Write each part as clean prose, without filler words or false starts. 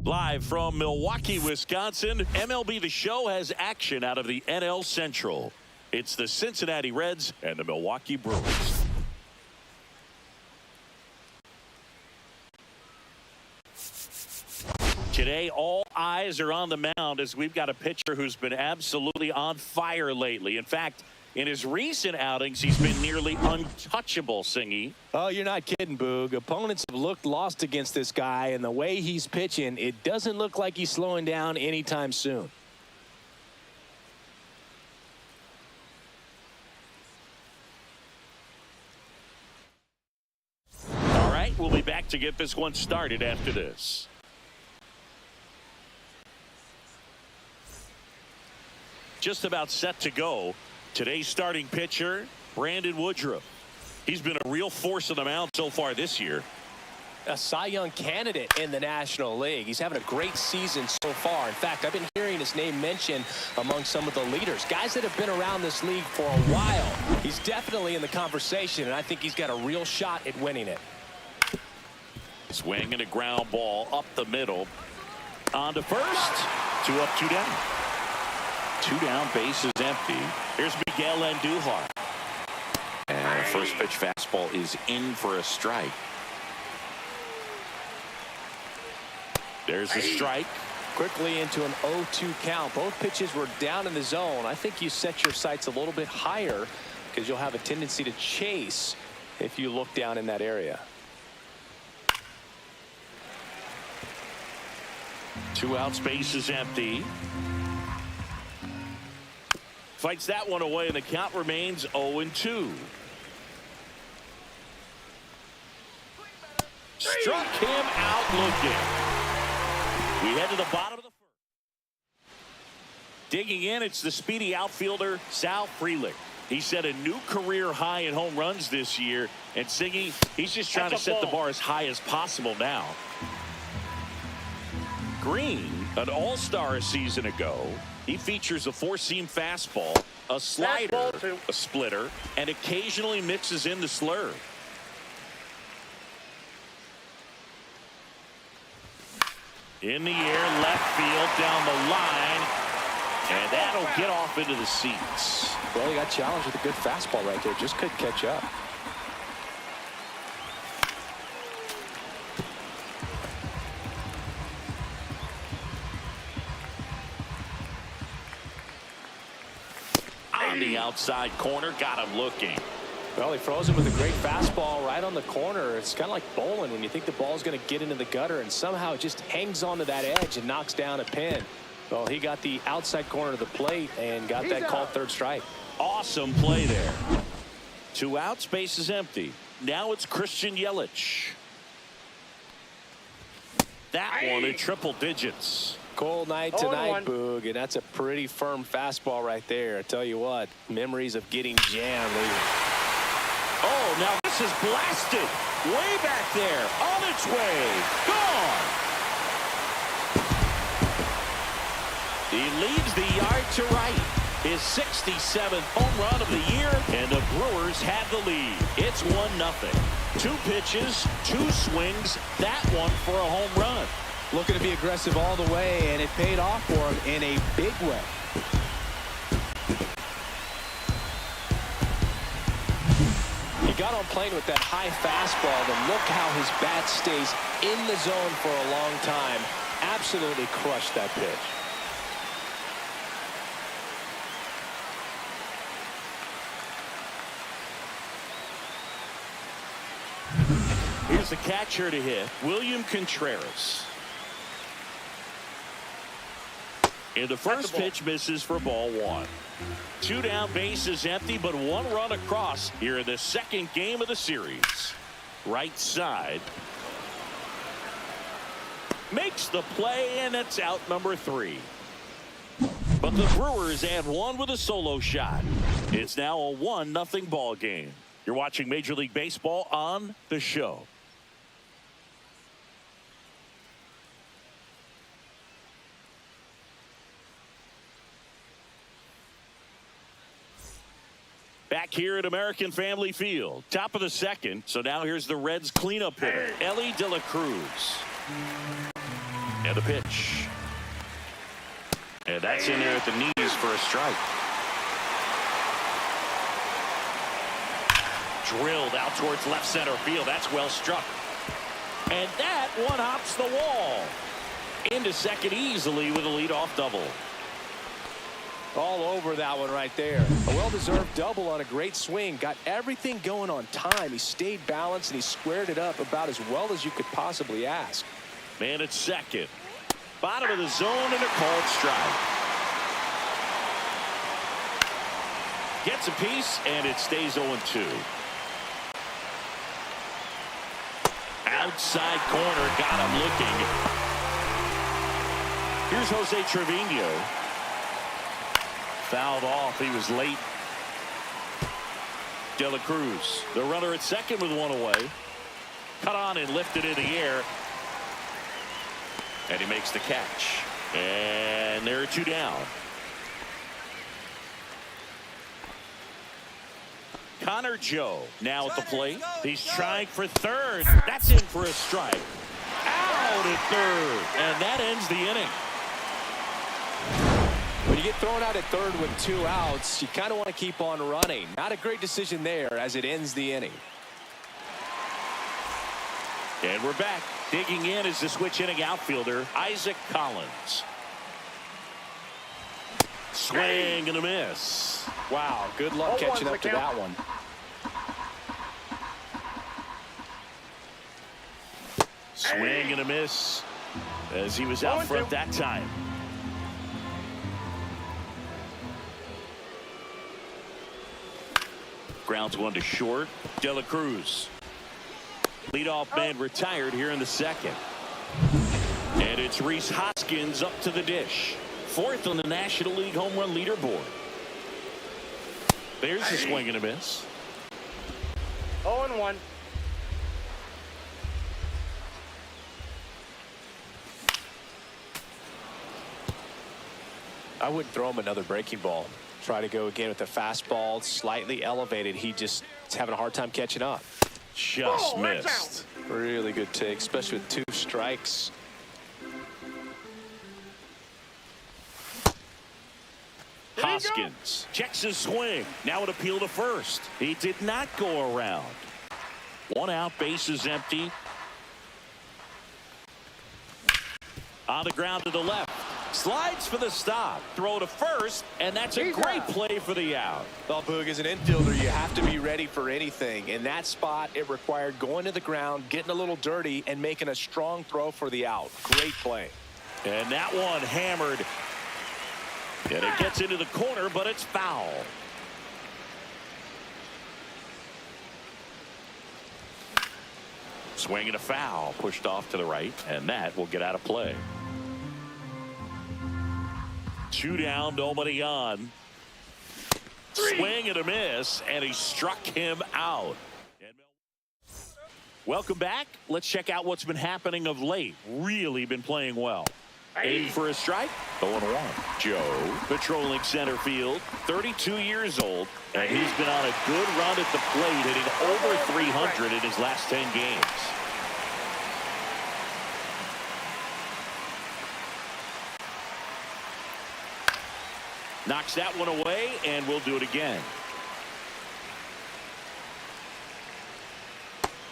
Live from Milwaukee, Wisconsin, MLB The Show has action out of the NL Central. It's the Cincinnati Reds and the Milwaukee Brewers. Today, all eyes are on the mound as we've got a pitcher who's been absolutely on fire lately. In fact, in his recent outings, he's been nearly untouchable, Singy. Oh, you're not kidding, Boog. Opponents have looked lost against this guy, and the way he's pitching, it doesn't look like he's slowing down anytime soon. All right, we'll be back to get this one started after this. Just about set to go. Today's starting pitcher, Brandon Woodruff. He's been a real force on the mound so far this year. A Cy Young candidate in the National League. He's having a great season so far. In fact, I've been hearing his name mentioned among some of the leaders, guys that have been around this league for a while. He's definitely in the conversation, and I think he's got a real shot at winning it. Swing and a ground ball up the middle. On to first. 2 up, 2 down. 2 down, base is empty. Here's Miguel Andujar. And first pitch fastball is in for a strike. There's a strike. Quickly into an 0-2 count. Both pitches were down in the zone. I think you set your sights a little bit higher because you'll have a tendency to chase if you look down in that area. 2 outs, base is empty. Fights that one away, and the count remains 0-2. Struck him out looking. We head to the bottom of the first. Digging in, it's the speedy outfielder, Sal Frelick. He set a new career high in home runs this year, and Siggy, he's just trying to set the bar as high as possible now. Green, an all-star a season ago. He features a 4-seam fastball, a slider, a splitter, and occasionally mixes in the slurve. In the air, left field, down the line, and that'll get off into the seats. Well, he got challenged with a good fastball right there. Just couldn't catch up. On the outside corner, got him looking. Well, he froze him with a great fastball right on the corner. It's kind of like bowling when you think the ball's going to get into the gutter, and somehow it just hangs onto that edge and knocks down a pin. Well, he got the outside corner of the plate and got that called third strike. Awesome play there. 2 outs, base is empty. Now it's Christian Yelich. That one in triple digits. Cold night tonight, Boog, and that's a pretty firm fastball right there. I tell you what, memories of getting jammed. Oh, now this is blasted. Way back there. On its way. Gone. He leaves the yard to right. His 67th home run of the year, and the Brewers have the lead. It's 1-0. 2 pitches, 2 swings. That one for a home run. Looking to be aggressive all the way, and it paid off for him in a big way. He got on plane with that high fastball, and look how his bat stays in the zone for a long time. Absolutely crushed that pitch. Here's the catcher to hit, William Contreras. And the first pitch misses for ball 1. 2 down, base is empty, but 1 run across here in the second game of the series. Right side. Makes the play, and it's out number 3. But the Brewers add 1 with a solo shot. It's now a 1-0 ball game. You're watching Major League Baseball on The Show. Back here at American Family Field, top of the second. So now here's the Reds cleanup hitter, Ellie De La Cruz. And the pitch. And that's in there at the knees for a strike. Drilled out towards left center field. That's well struck. And that one hops the wall. Into second easily with a leadoff double. All over that one right there. A well-deserved double on a great swing. Got everything going on time. He stayed balanced and he squared it up about as well as you could possibly ask. Man at second. Bottom of the zone and a called strike. Gets a piece and it stays 0-2. Outside corner, got him looking. Here's Jose Trevino. Fouled off. He was late. De La Cruz, the runner at second with one away. Cut on and lifted in the air. And he makes the catch. And there are two down. Connor Joe now at the plate. He's trying for third. That's in for a strike. Out at third. And that ends the inning. When you get thrown out at third with 2 outs, you kind of want to keep on running. Not a great decision there as it ends the inning. And we're back. Digging in is the switch inning outfielder, Isaac Collins. Swing and a miss. Wow, good luck catching up to that one. Swing and a miss as he was out front that time. Grounds one to short. De La Cruz. Leadoff man retired here in the second. And it's Rhys Hoskins up to the dish. Fourth on the National League home run leaderboard. There's a swing and a miss. 0-1. I wouldn't throw him another breaking ball. Try to go again with the fastball, slightly elevated. He just is having a hard time catching up. Just missed. Really good take, especially with 2 strikes. Hoskins checks his swing. Now an appeal to first. He did not go around. 1 out, base is empty. On the ground to the left. Slides for the stop. Throw to first, and that's a great play for the out. Well, Boog, as an infielder, you have to be ready for anything. In that spot, it required going to the ground, getting a little dirty, and making a strong throw for the out. Great play. And that one hammered. And it gets into the corner, but it's foul. Swing and a foul. Pushed off to the right, and that will get out of play. 2 down, nobody on. Swing and a miss, and he struck him out. Welcome back. Let's check out what's been happening of late. Really been playing well. Aiming for a strike. 0-1. Joe patrolling center field. 32 years old, and he's been on a good run at the plate, hitting over 300 in his last 10 games. Knocks that one away, and we'll do it again.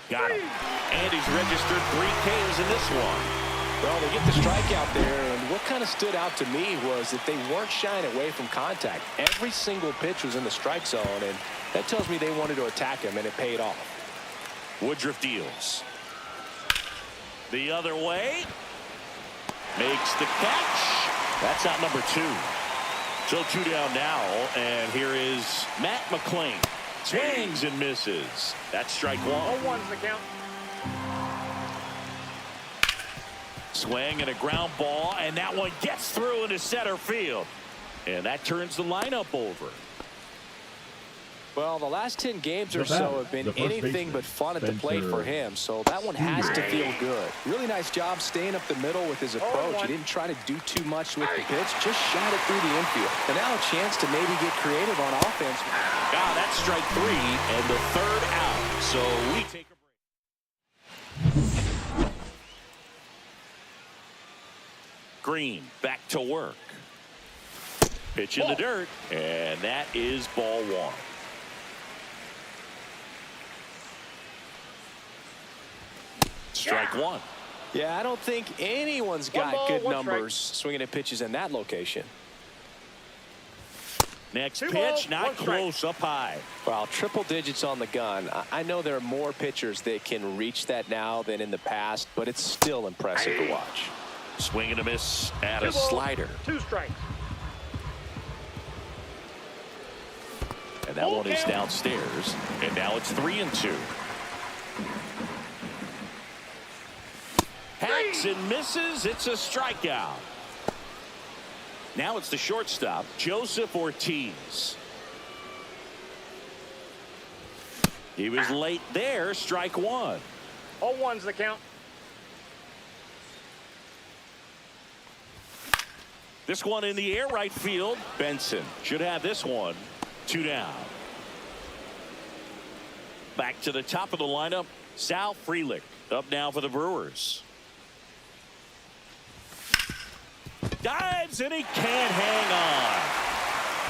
Got him. And he's registered 3 Ks in this one. Well, they get the strikeout there, and what kind of stood out to me was that they weren't shying away from contact. Every single pitch was in the strike zone, and that tells me they wanted to attack him, and it paid off. Woodruff deals. The other way. Makes the catch. That's out number 2. So 2 down now, and here is Matt McClain. Swings and misses. That's strike 1. 0-1's the count. Swing and a ground ball, and that one gets through into center field. And that turns the lineup over. Well, the last 10 games or so have been anything but fun at the plate for him, so that one has to feel good. Really nice job staying up the middle with his approach. He didn't try to do too much with the pitch, just shot it through the infield. And now a chance to maybe get creative on offense. Ah, that's strike 3 and the 3rd out. So we take a break. screen. Back to work. Pitch in the dirt, and that is ball one. Strike one. Yeah, I don't think anyone's got good numbers swinging at pitches in that location. Next pitch, not close, up high. Well, triple digits on the gun. I know there are more pitchers that can reach that now than in the past, but it's still impressive to watch. Swing and a miss at a slider. 2 strikes. And that one is downstairs. And now it's 3-2. Hacks and misses. It's a strikeout. Now it's the shortstop, Joseph Ortiz. He was late there. Strike one. 0-1's the count. This one in the air, right field. Benson should have this one. 2 down. Back to the top of the lineup, Sal Frelick up now for the Brewers. Dives and he can't hang on.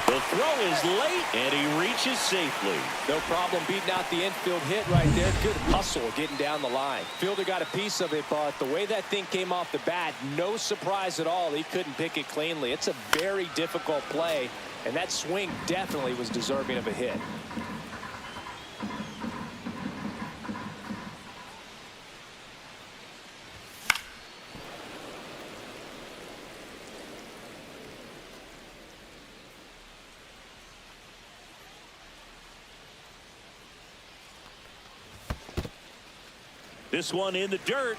The throw is late and he reaches safely. No problem beating out the infield hit right there. Good hustle getting down the line. Fielder got a piece of it, but the way that thing came off the bat, no surprise at all. He couldn't pick it cleanly. It's a very difficult play, and that swing definitely was deserving of a hit. This one in the dirt.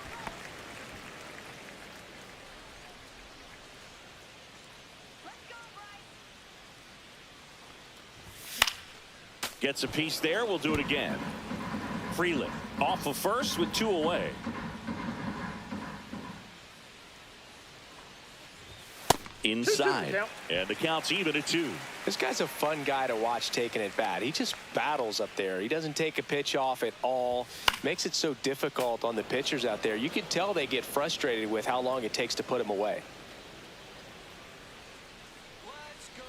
Gets a piece there. We'll do it again. Frelick off of first with 2 away. Inside. And the count's even at 2. This guy's a fun guy to watch taking at bat. He just battles up there. He doesn't take a pitch off at all. Makes it so difficult on the pitchers out there. You can tell they get frustrated with how long it takes to put him away.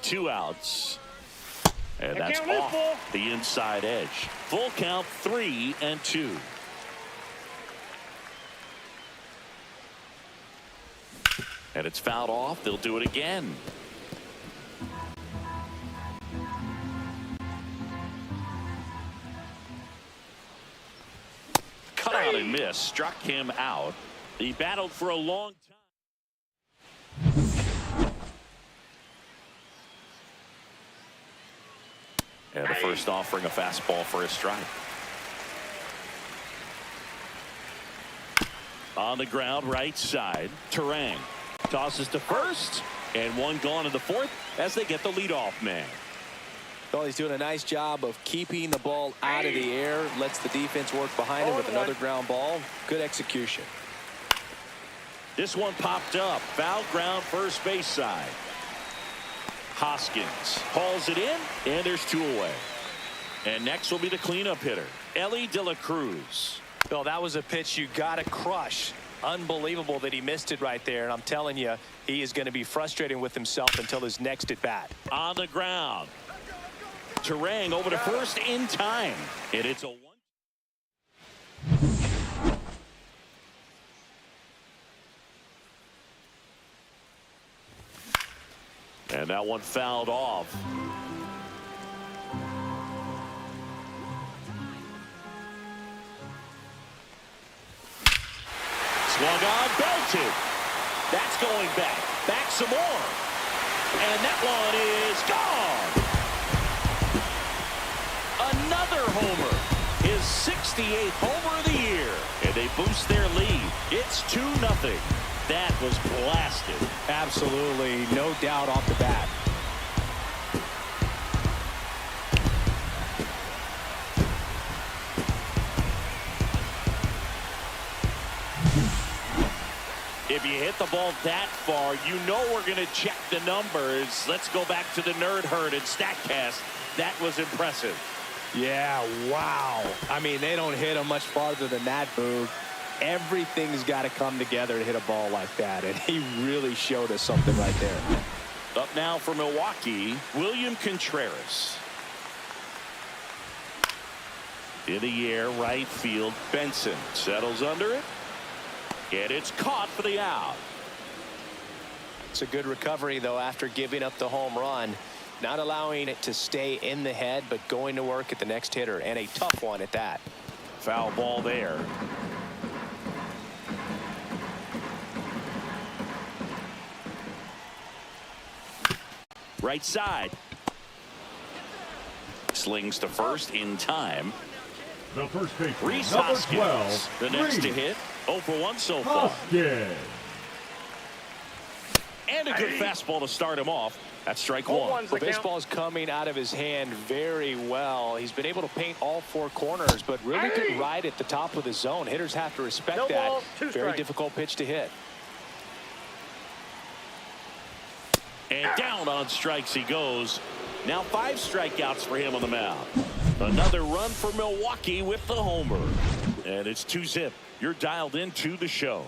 2 outs. And that's off the inside edge. Full count, 3-2. And it's fouled off. They'll do it again. Cut out and miss. Struck him out. He battled for a long time. And the first offering a fastball for a strike. On the ground, right side. Turang tosses to first, and one gone in the 4th as they get the leadoff man. Well, he's doing a nice job of keeping the ball out of the air. Lets the defense work behind him with another ground ball. Good execution. This one popped up. Foul ground, first base side. Hoskins hauls it in, and there's 2 away. And next will be the cleanup hitter, Ellie De La Cruz. Well, that was a pitch you got to crush. Unbelievable that he missed it right there. And I'm telling you, he is going to be frustrating with himself until his next at bat. On the ground. Turang over to first in time. And it's a 1. And that one fouled off. Swung on, belted. That's going back. Back some more. And that one is gone. Another homer. His 68th homer of the year. And they boost their lead. It's 2-0. That was blasted. Absolutely, no doubt off the bat. If you hit the ball that far, you know we're going to check the numbers. Let's go back to the Nerd Herd and StatCast. That was impressive. Yeah, wow. I mean, they don't hit him much farther than that, Boog. Everything's got to come together to hit a ball like that, and he really showed us something right there. Up now for Milwaukee, William Contreras. In the air, right field, Benson settles under it, and it's caught for the out. It's a good recovery, though, after giving up the home run. Not allowing it to stay in the head, but going to work at the next hitter, and a tough one at that. Foul ball there. Right side. Slings to first in time. The first baseman, Rhys number Hoskins, 12, the next to hit. 0 for 1 so far. Hoskins. And a good fastball to start him off. That's strike Hold one. one's The the count. baseball's coming out of his hand very well. He's been able to paint all four corners, but really good ride at the top of the zone. Hitters have to respect No that. ball, 2 Very strikes. difficult pitch to hit. And down on strikes he goes. Now 5 strikeouts for him on the mound. Another run for Milwaukee with the homer. And it's 2-zip. You're dialed into the show.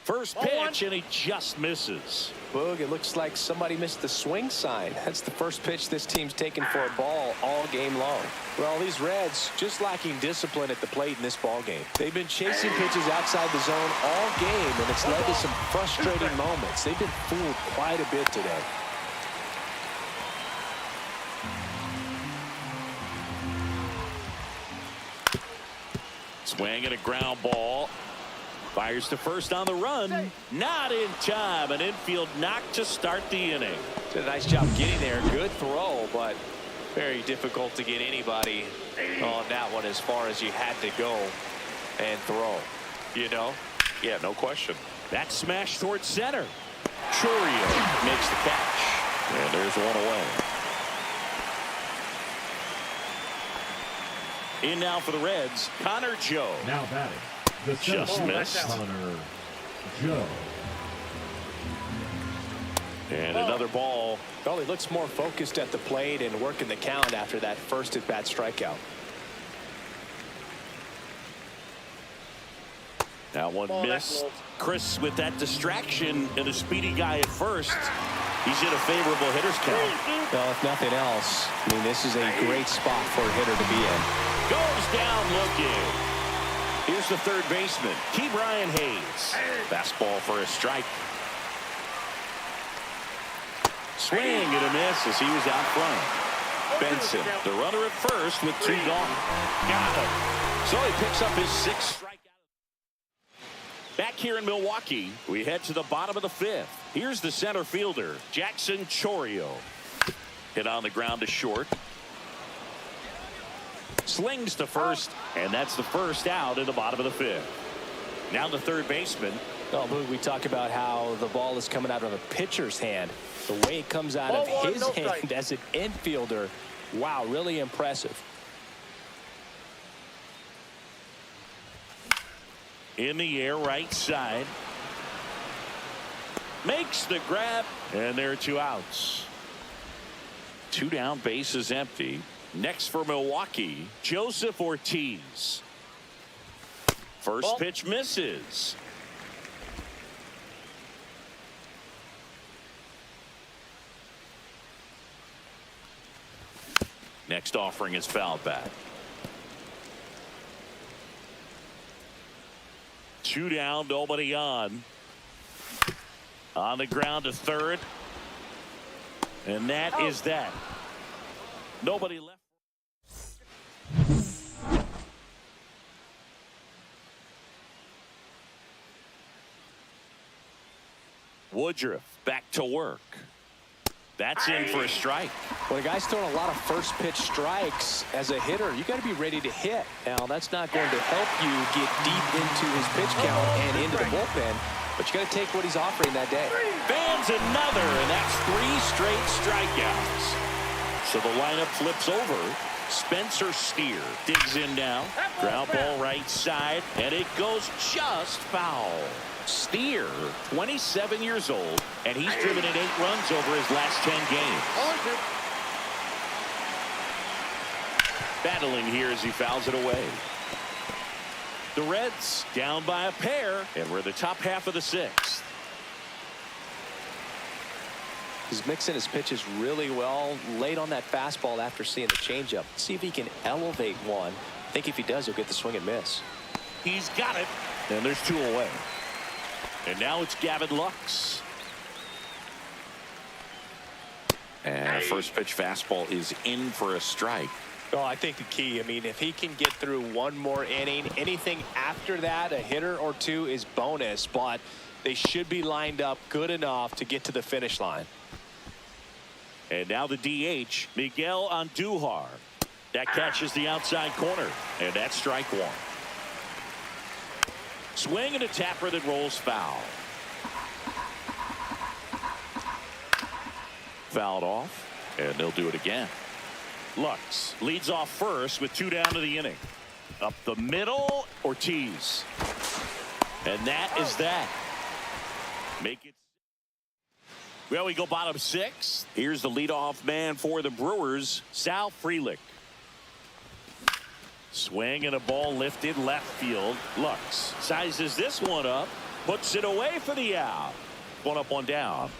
First pitch, and he just misses. Boog, it looks like somebody missed the swing sign. That's the first pitch this team's taken for a ball all game long. Well, these Reds just lacking discipline at the plate in this ball game. They've been chasing pitches outside the zone all game, and it's led to some frustrating moments. They've been fooled quite a bit today. Swing and a ground ball. Fires to first on the run. Not in time. An infield knock to start the inning. Did a nice job getting there. Good throw, but very difficult to get anybody on that one as far as you had to go and throw. You know? Yeah, no question. That smash towards center. Chourio makes the catch. And there's one away. In now for the Reds, Connor Joe. Now batting. The Just center missed. Connor Joe. And another ball. Well, he looks more focused at the plate and working the count after that first at-bat strikeout. Now one miss. Chris with that distraction and a speedy guy at first. He's in a favorable hitter's count. Well, if nothing else, I mean, this is a great spot for a hitter to be in. Goes down looking. Here's the third baseman, Key Brian Hayes. Fastball for a strike. Swing and a miss as he was out front. Benson, the runner at first with 2 gone. Got him. So he picks up his 6th strikeout. Back here in Milwaukee, we head to the bottom of the 5th. Here's the center fielder, Jackson Chourio. Hit on the ground to short. Slings to first, and that's the first out in the bottom of the 5th. Now the third baseman. Oh, Boog, we talk about how the ball is coming out of a pitcher's hand. The way it comes out of his hand as an infielder, wow, really impressive. In the air, right side. Makes the grab, and there are 2 outs. 2 down, bases empty. Next for Milwaukee, Joseph Ortiz. First pitch misses. Next offering is fouled back. 2 down, nobody on. On the ground to third. And that is that. Nobody left. Woodruff back to work. That's in for a strike. When a guy's throwing a lot of first pitch strikes as a hitter, you got to be ready to hit. Now, that's not going to help you get deep into his pitch count and into the bullpen, but you got to take what he's offering that day. Fans another, and that's 3 straight strikeouts. So the lineup flips over. Spencer Steer digs in now. Ground ball right side, and it goes just foul. Steer, 27 years old, and he's driven in 8 runs over his last 10 games. Battling here as he fouls it away. The Reds down by a pair, and we're the top half of the 6th. He's mixing his pitches really well. Late on that fastball after seeing the changeup. See if he can elevate one. I think if he does, he'll get the swing and miss. He's got it, and there's 2 away. And now it's Gavin Lux. And first pitch fastball is in for a strike. Oh, I think the key, I mean, if he can get through one more inning, anything after that, a hitter or 2 is bonus, but they should be lined up good enough to get to the finish line. And now the DH, Miguel Andujar. That catches the outside corner, and that's strike 1. Swing and a tapper that rolls foul. Fouled off, and they'll do it again. Lux leads off first with 2 down to the inning. Up the middle, Ortiz. And that is that. Make it. Well, we go bottom 6. Here's the leadoff man for the Brewers, Sal Frelick. Swing and a ball lifted left field. Lux sizes this one up, puts it away for the out. 1 up, 1 down.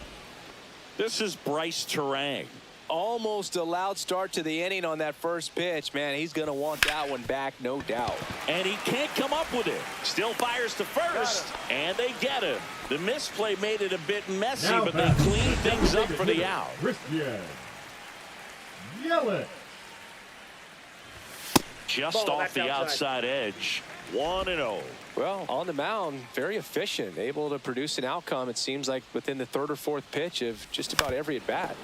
This is Bryce Terang. Almost a loud start to the inning on that first pitch. Man, he's going to want that one back, no doubt. And he can't come up with it. Still fires to first, and they get him. The misplay made it a bit messy, Now but they clean things up for the out. Yelich. Just Ball off the outside edge. 1-0. Well, on the mound, very efficient, able to produce an outcome, it seems like, within the 3rd or 4th pitch of just about every at-bat.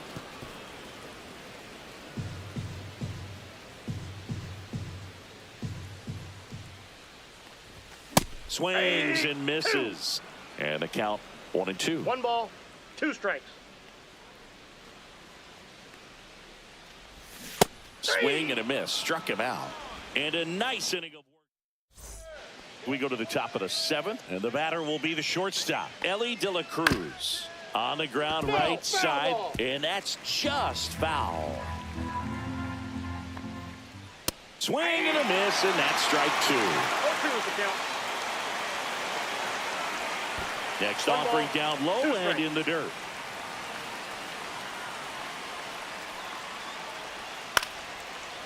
Swings and misses. And the count 1-2. 1 ball, 2 strikes. Swing and a miss. Struck him out. And a nice inning of work. We go to the top of the 7th, and the batter will be the shortstop, Ellie De La Cruz. On the ground, right side, and that's just foul. Swing and a miss, and that's strike 2. 0-2 is the count. Next offering down low and in the dirt.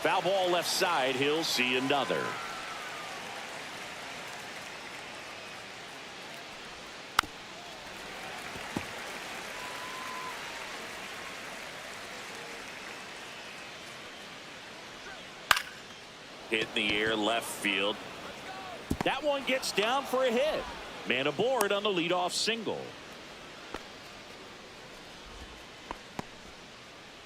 Foul ball left side. He'll see another. Hit in the air left field. That one gets down for a hit. Man aboard on the leadoff single.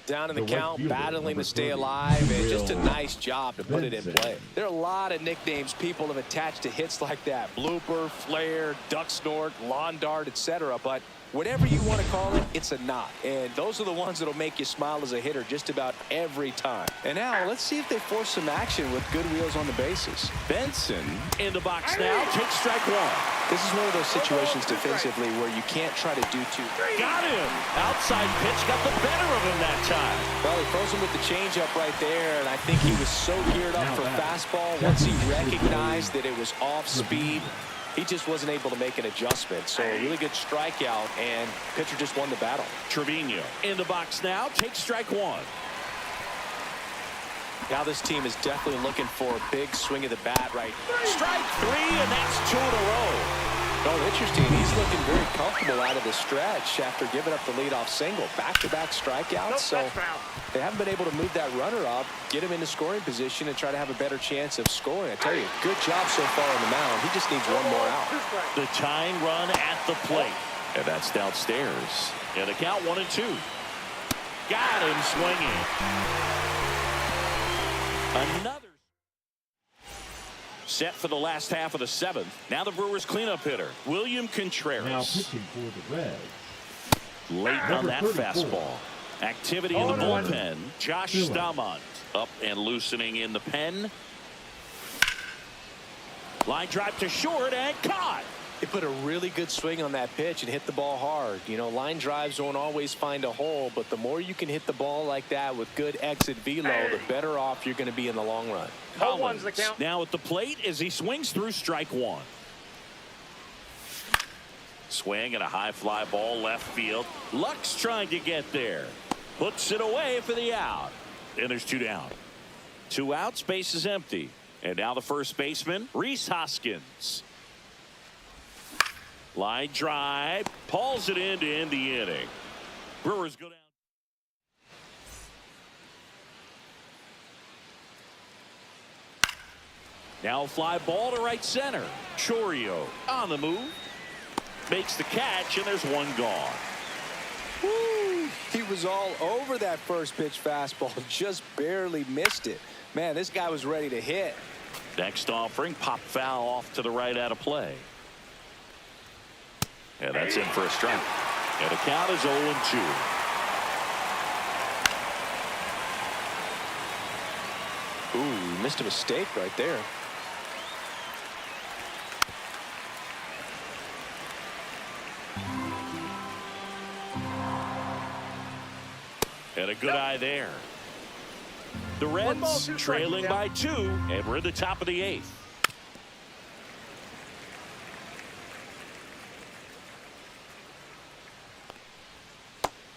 Down in the count, battling to stay alive, and just a nice job to put it in play. There are a lot of nicknames people have attached to hits like that. Blooper, flare, duck snort, lawn dart, etc. But whatever you want to call it, it's a knot. And those are the ones that'll make you smile as a hitter just about every time. And now, let's see if they force some action with good wheels on the bases. Benson in the box now. Takes strike 1. This is one of those situations defensively where you can't try to do too. Got him. Outside pitch got the better of him that time. Well, he throws him with the changeup right there, and I think he was so geared up for fastball. Once he recognized that it was off speed, he just wasn't able to make an adjustment. So a really good strikeout, and pitcher just won the battle. Trevino in the box now. Takes strike 1. Now this team is definitely looking for a big swing of the bat right. Strike 3, and that's 2 in a row. Oh, interesting. He's looking very comfortable out of the stretch after giving up the leadoff single. Back-to-back strikeouts. So they haven't been able to move that runner up, get him into scoring position, and try to have a better chance of scoring. I tell you, good job so far on the mound. He just needs one more out. The tying run at the plate. And that's downstairs. And the count 1-2. Got him swinging. Another set for the last half of the 7th. Now the Brewers cleanup hitter, William Contreras. Now pitching for the Reds. Late on that fastball. Activity in the bullpen. Josh Staumont Up and loosening in the pen. Line drive to short and caught. He put a really good swing on that pitch and hit the ball hard. You know, line drives won't always find a hole, but the more you can hit the ball like that with good exit velo, the better off you're going to be in the long run. One's the count. Now at the plate as he swings through strike one. Swing and a high fly ball left field. Lux trying to get there. Puts it away for the out. And there's two down. 2 outs, base is empty. And now the first baseman, Rhys Hoskins. Line drive, pulls it in to end the inning. Brewers go down. Now fly ball to right center. Chourio on the move. Makes the catch, and there's one gone. Woo! He was all over that first pitch fastball, just barely missed it. Man, this guy was ready to hit. Next offering, pop foul off to the right out of play. And that's in for a strike. And the count is 0-2. Ooh, missed a mistake right there. And a good eye there. The Reds trailing by 2, and we're in the top of the 8th.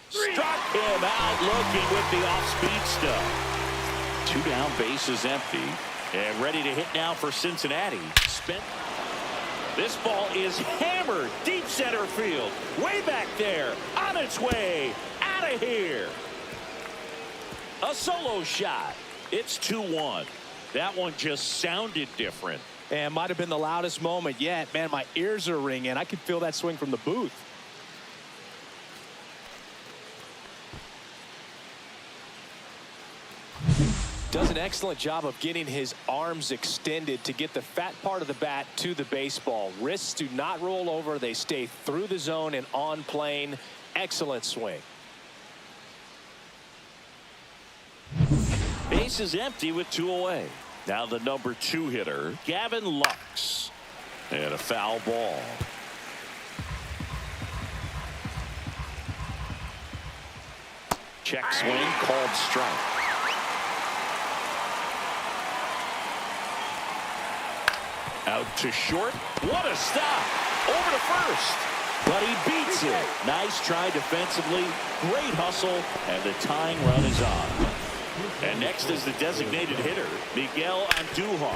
Struck him out looking with the off-speed stuff. 2 down, base is empty. And ready to hit now for Cincinnati. This ball is hammered deep center field. Way back there. On its way. Out of here. A solo shot. It's 2-1. That one just sounded different. And might have been the loudest moment yet. Man, my ears are ringing. I could feel that swing from the booth. Does an excellent job of getting his arms extended to get the fat part of the bat to the baseball. Wrists do not roll over. They stay through the zone and on plane. Excellent swing. Base is empty with 2 away. Now the number 2 hitter, Gavin Lux. And a foul ball. Check swing, called strike. Out to short. What a stop. Over to first. But he beats it. Nice try defensively. Great hustle. And the tying run is on. And next is the designated hitter, Miguel Andujar.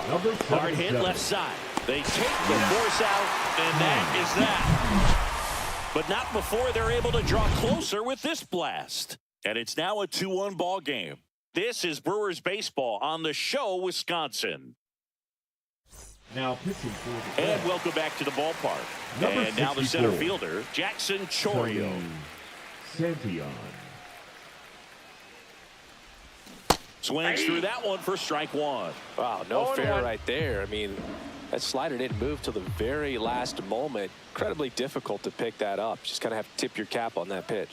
Hard hit left side. They take the force out, and that is that. But not before they're able to draw closer with this blast. And it's now a 2-1 ball game. This is Brewers baseball on the show, Wisconsin. Now pitching for the And welcome back to the ballpark. And now the center fielder, Jackson Chourio. Santillan. Swings through that one for strike one. Wow, no fair right there. I mean, that slider didn't move till the very last moment. Incredibly difficult to pick that up. Just kind of have to tip your cap on that pitch.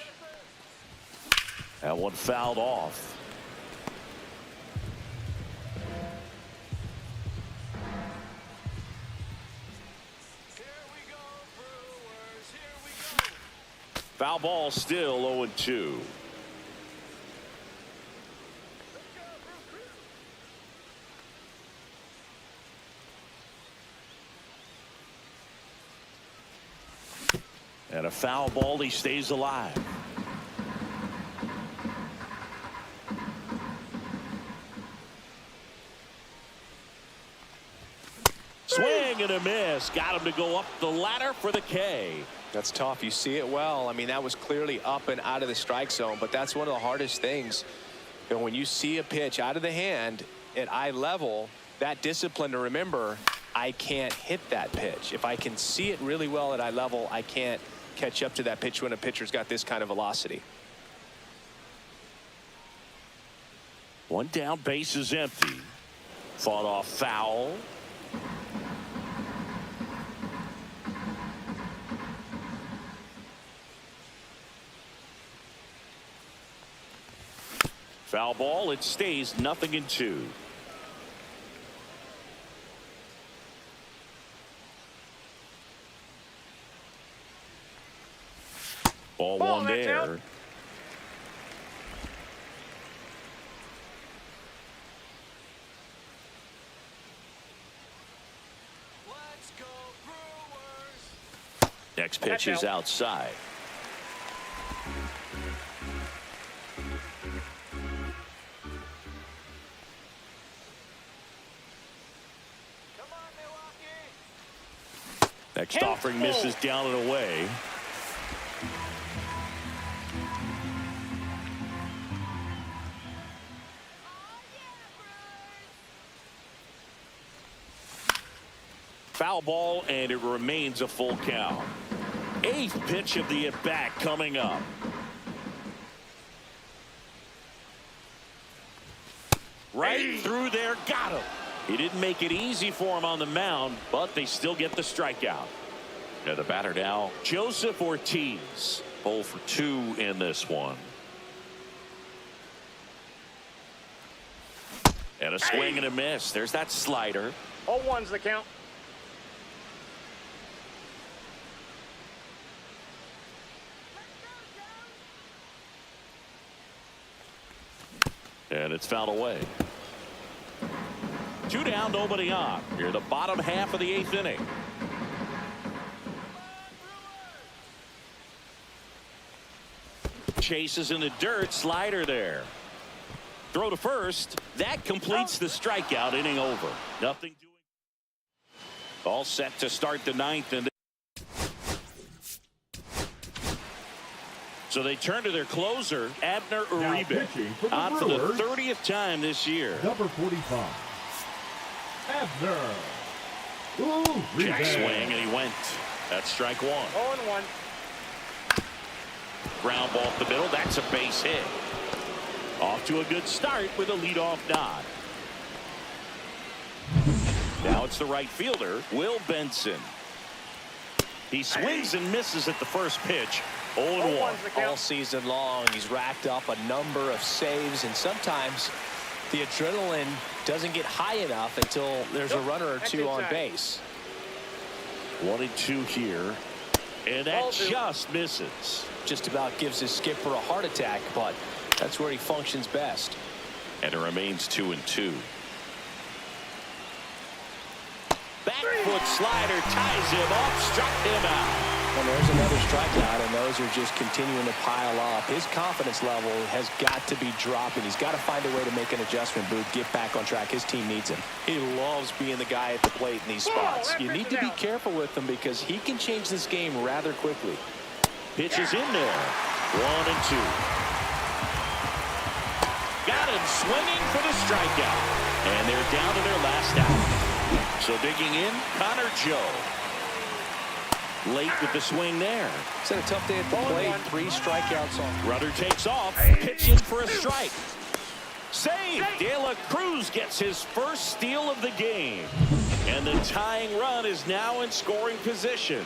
That one fouled off. Foul ball still 0-2. And a foul ball, he stays alive. Swing and a miss. Got him to go up the ladder for the K. That's tough. You see it well. I mean, that was clearly up and out of the strike zone, but that's one of the hardest things. You know, when you see a pitch out of the hand at eye level, that discipline to remember, I can't hit that pitch. If I can see it really well at eye level, I can't catch up to that pitch when a pitcher's got this kind of velocity. One down, base is empty. Fought off foul. Foul ball. It stays 0-2. Ball one that's there. out. Let's go Brewers. Next pitch is outside. Come on, Milwaukee. Next offering misses down and away. Foul ball, and it remains a full count. 8th pitch of the at-bat coming up. Right through there, got him. He didn't make it easy for him on the mound, but they still get the strikeout. And the batter now, Joseph Ortiz. 0 for 2 in this one. And a swing and a miss. There's that slider. 0-1's the count. And it's fouled away. 2 down, nobody on. Here the bottom half of the 8th inning. Chases in the dirt, slider there. Throw to first. That completes the strikeout. Inning over. Nothing doing. All set to start the 9th. And so they turn to their closer, Abner on for the 30th time this year. Number 45, Abner. Check swing, and he went. That's strike 1. 0-1. Ground ball up the middle. That's a base hit. Off to a good start with a leadoff nod. Now it's the right fielder, Will Benson. He swings and misses at the first pitch. 0-1. All season long, he's racked up a number of saves, and sometimes the adrenaline doesn't get high enough until there's a runner or two on base. 1-2 here, and that just misses. Just about gives his skipper a heart attack, but that's where he functions best. And it remains 2-2. Back foot slider ties him up, struck him out. And there's another strikeout, and those are just continuing to pile up. His confidence level has got to be dropping. He's got to find a way to make an adjustment, Booth, get back on track. His team needs him. He loves being the guy at the plate in these spots. You need to be careful with him because he can change this game rather quickly. Pitch is in there. 1-2. Got him swinging for the strikeout. And they're down to their last out. So digging in, Connor Joe. Late with the swing there. It's a tough day at the plate. 3 strikeouts on. Rudder takes off. Pitch in for a strike. Save. De La Cruz gets his first steal of the game. And the tying run is now in scoring position.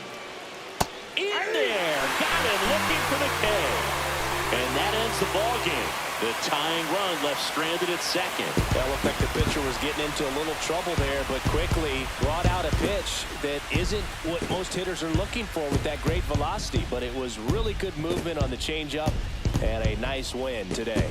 In there. Got him looking for the K. And that ends the ball game. The tying run left stranded at second. That looked like the pitcher was getting into a little trouble there, but quickly brought out a pitch that isn't what most hitters are looking for with that great velocity, but it was really good movement on the changeup and a nice win today.